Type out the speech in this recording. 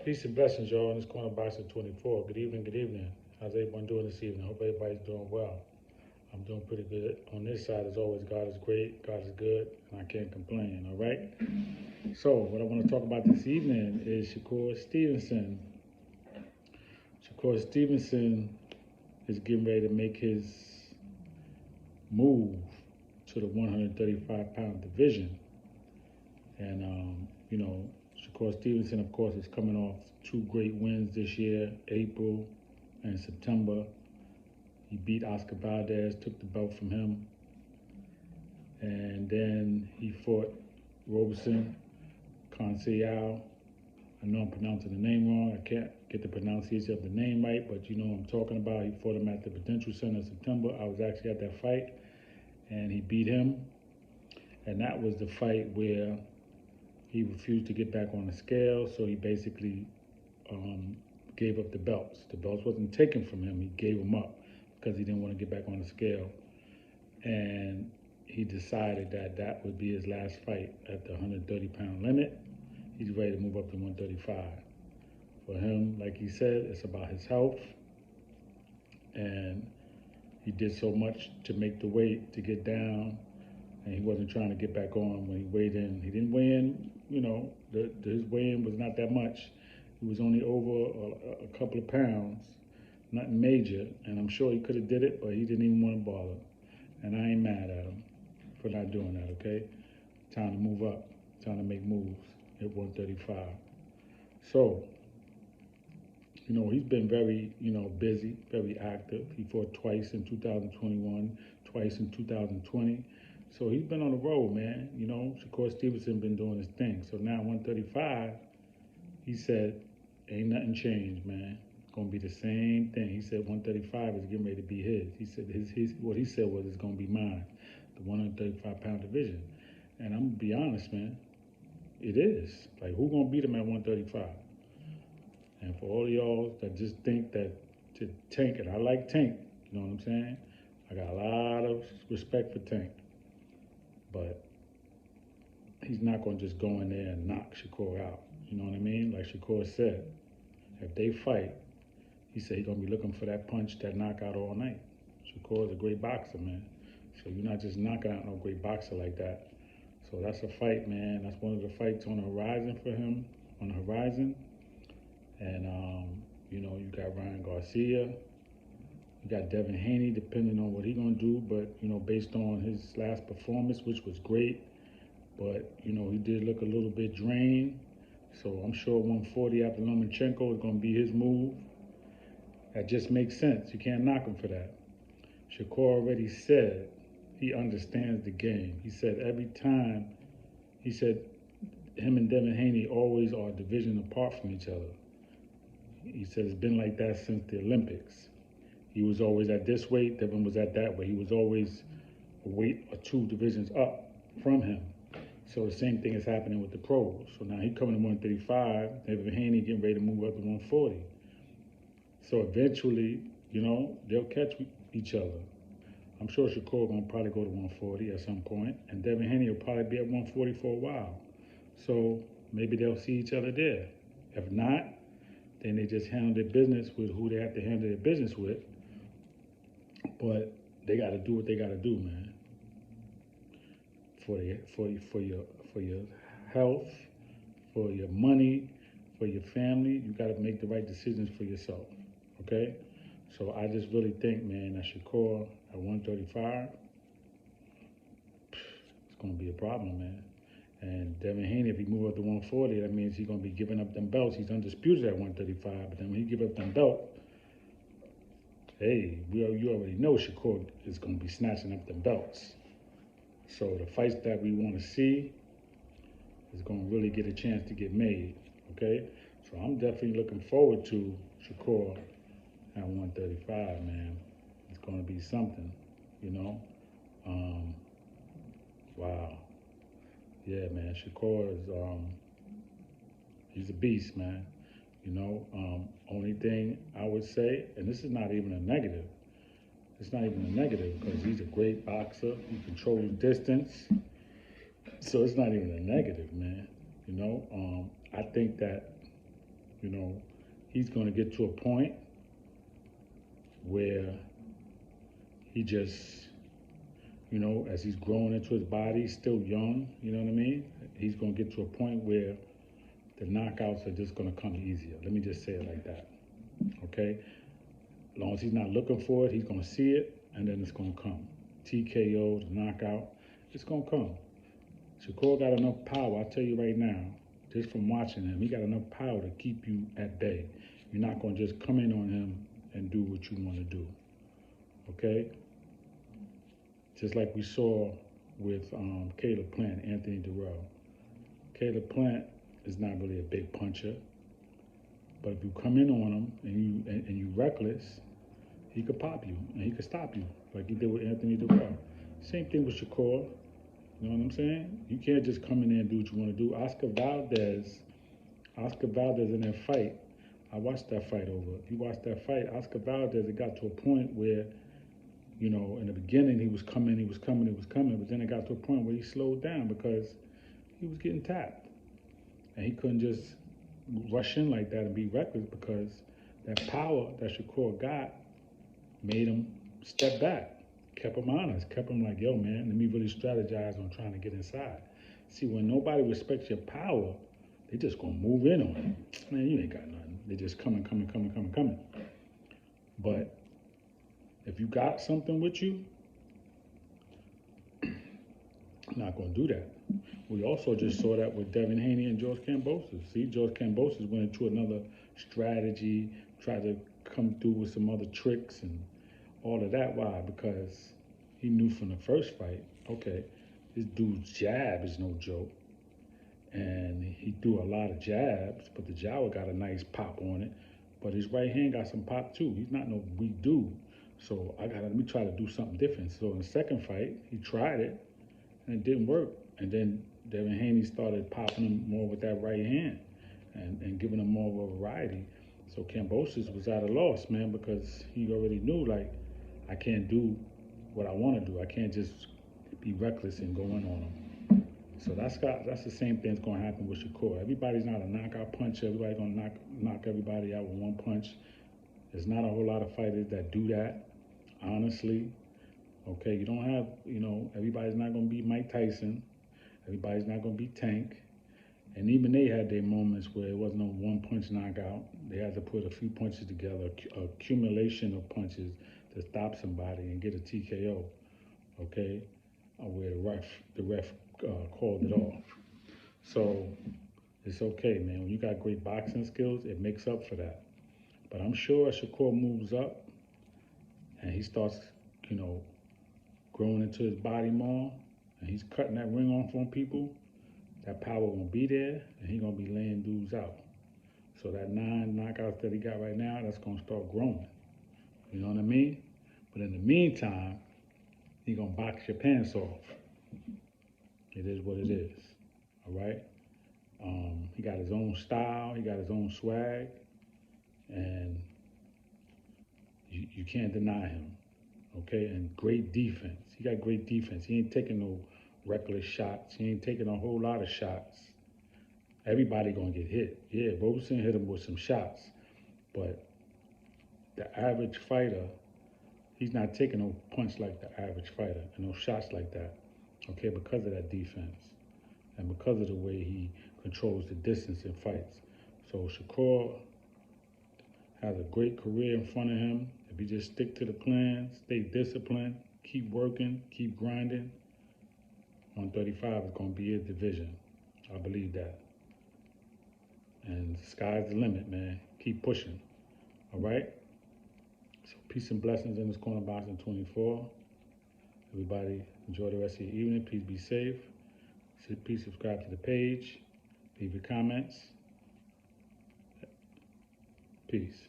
Peace and blessings, y'all. In this corner box at 24. Good evening, good evening. How's everyone doing this evening? I hope everybody's doing well. I'm doing pretty good. On this side, as always, God is great, God is good, and I can't complain, all right? So, what I want to talk about this evening is Shakur Stevenson. Shakur Stevenson is getting ready to make his move to the 135-pound division. And, Shakur Stevenson, of course, is coming off two great wins this year, April and September. He beat Oscar Valdez, took the belt from him. And then he fought Robeson Conceiao. I know I'm pronouncing the name wrong. I can't get the pronunciation of the name right, but you know what I'm talking about. He fought him at the Prudential Center in September. I was actually at that fight, and he beat him. And that was the fight where he refused to get back on the scale, so he basically gave up the belts. The belts wasn't taken from him. He gave them up because he didn't want to get back on the scale. And he decided that that would be his last fight at the 130-pound limit. He's ready to move up to 135. For him, like he said, it's about his health. And he did so much to make the weight to get down, and he wasn't trying to get back on when he weighed in. He didn't weigh in, his weigh-in was not that much. He was only over a couple of pounds, nothing major, and I'm sure he could have did it, but he didn't even want to bother. And I ain't mad at him for not doing that, okay? Time to move up, time to make moves at 135. So, he's been very, busy, very active. He fought twice in 2021, twice in 2020. So he's been on the road, man. Shakur Stevenson been doing his thing. So now 135, he said, ain't nothing changed, man. It's gonna be the same thing. He said 135 is getting ready to be his. He said what he said was it's gonna be mine, the 135-pound division. And I'm gonna be honest, man, it is. Like, who gonna beat him at 135? And for all of y'all that just think that to Tank, and I like Tank, you know what I'm saying? I got a lot of respect for Tank. But he's not going to just go in there and knock Shakur out. You know what I mean? Like Shakur said, if they fight, he said he's going to be looking for that punch, that knockout all night. Shakur is a great boxer, man. So you're not just knocking out no great boxer like that. So that's a fight, man. That's one of the fights on the horizon for him, on the horizon. And, you got Ryan Garcia. You got Devin Haney, depending on what he's going to do. But, based on his last performance, which was great. But, he did look a little bit drained. So I'm sure 140 after Lomachenko is going to be his move. That just makes sense. You can't knock him for that. Shakur already said he understands the game. He said every time, him and Devin Haney always are a division apart from each other. He said it's been like that since the Olympics. He was always at this weight, Devin was at that weight. He was always a weight or two divisions up from him. So the same thing is happening with the pros. So now he coming to 135, Devin Haney getting ready to move up to 140. So eventually, they'll catch each other. I'm sure Shakur gonna probably go to 140 at some point, and Devin Haney will probably be at 140 for a while. So maybe they'll see each other there. If not, then they just handle their business with who they have to handle their business with. But they got to do what they got to do, man. For your health, for your money, for your family, you got to make the right decisions for yourself. Okay? So I just really think, man, that Shakur at 135, it's going to be a problem, man. And Devin Haney, if he move up to 140, that means he's going to be giving up them belts. He's undisputed at 135, but then when he give up them belts, hey, you already know Shakur is going to be snatching up them belts. So the fights that we want to see is going to really get a chance to get made, okay? So I'm definitely looking forward to Shakur at 135, man. It's going to be something, Wow. Yeah, man, Shakur is, he's a beast, man. Only thing I would say, and this is not even a negative. It's not even a negative because he's a great boxer. He controls distance. So it's not even a negative, man. I think that You know, he's going to get to a point where he just, you know, as he's growing into his body, he's still young, you know what I mean? He's going to get to a point where the knockouts are just going to come easier. Let me just say it like that, okay? As long as he's not looking for it, he's going to see it, and then it's going to come. TKO, the knockout, it's going to come. Shakur got enough power, I'll tell you right now, just from watching him, he got enough power to keep you at bay. You're not going to just come in on him and do what you want to do, okay? Just like we saw with Caleb Plant, Anthony Durrell. Caleb Plant is not really a big puncher, but if you come in on him and you reckless, he could pop you and he could stop you, like he did with Anthony Durrell. Same thing with Shakur. You know what I'm saying? You can't just come in there and do what you want to do. Oscar Valdez in that fight, I watched that fight over. If you watched that fight, Oscar Valdez, it got to a point where, you know, in the beginning he was coming, but then it got to a point where he slowed down because he was getting tapped. And he couldn't just rush in like that and be reckless because that power that Shakur got made him step back. Kept him honest, kept him like, yo, man, let me really strategize on trying to get inside. See, when nobody respects your power, they just gonna move in on it. Man, you ain't got nothing. They just coming. But if you got something with you, I'm not gonna do that. We also just saw that with Devin Haney and George Kambosos. See, George Kambosos went into another strategy, tried to come through with some other tricks and all of that. Why? Because he knew from the first fight, okay, this dude's jab is no joke. And he threw a lot of jabs, but the Jawa got a nice pop on it. But his right hand got some pop too. He's not no weak dude. So let me try to do something different. So in the second fight, he tried it and it didn't work. And then Devin Haney started popping him more with that right hand and giving him more of a variety. So Kambosos was at a loss, man, because he already knew, like, I can't do what I want to do. I can't just be reckless and go in on him. So that's the same thing that's going to happen with Shakur. Everybody's not a knockout puncher. Everybody's going to knock everybody out with one punch. There's not a whole lot of fighters that do that, honestly. Okay, you don't have, you know, everybody's not going to be Mike Tyson. Everybody's not going to be Tank. And even they had their moments where it wasn't a one-punch knockout. They had to put a few punches together, accumulation of punches to stop somebody and get a TKO, okay, where the ref called it off. So it's okay, man. When you got great boxing skills, it makes up for that. But I'm sure Shakur moves up and he starts, you know, growing into his body more, and he's cutting that ring off on people, that power gonna be there, and he gonna be laying dudes out. So that 9 knockouts that he got right now, that's gonna start growing. You know what I mean? But in the meantime, he gonna box your pants off. It is what it is. All right. He got his own style. He got his own swag, and you can't deny him. Okay, and great defense. He got great defense. He ain't taking no reckless shots. He ain't taking a whole lot of shots. Everybody gonna get hit. Yeah, Roberson hit him with some shots, but the average fighter, he's not taking no punch like the average fighter and no shots like that. Okay, because of that defense and because of the way he controls the distance in fights. So Shakur has a great career in front of him. If you just stick to the plan, stay disciplined, keep working, keep grinding, 135 is going to be his division. I believe that. And the sky's the limit, man. Keep pushing. All right? So peace and blessings in this Corner Boxing 24. Everybody enjoy the rest of your evening. Please be safe. Please subscribe to the page. Leave your comments. Peace.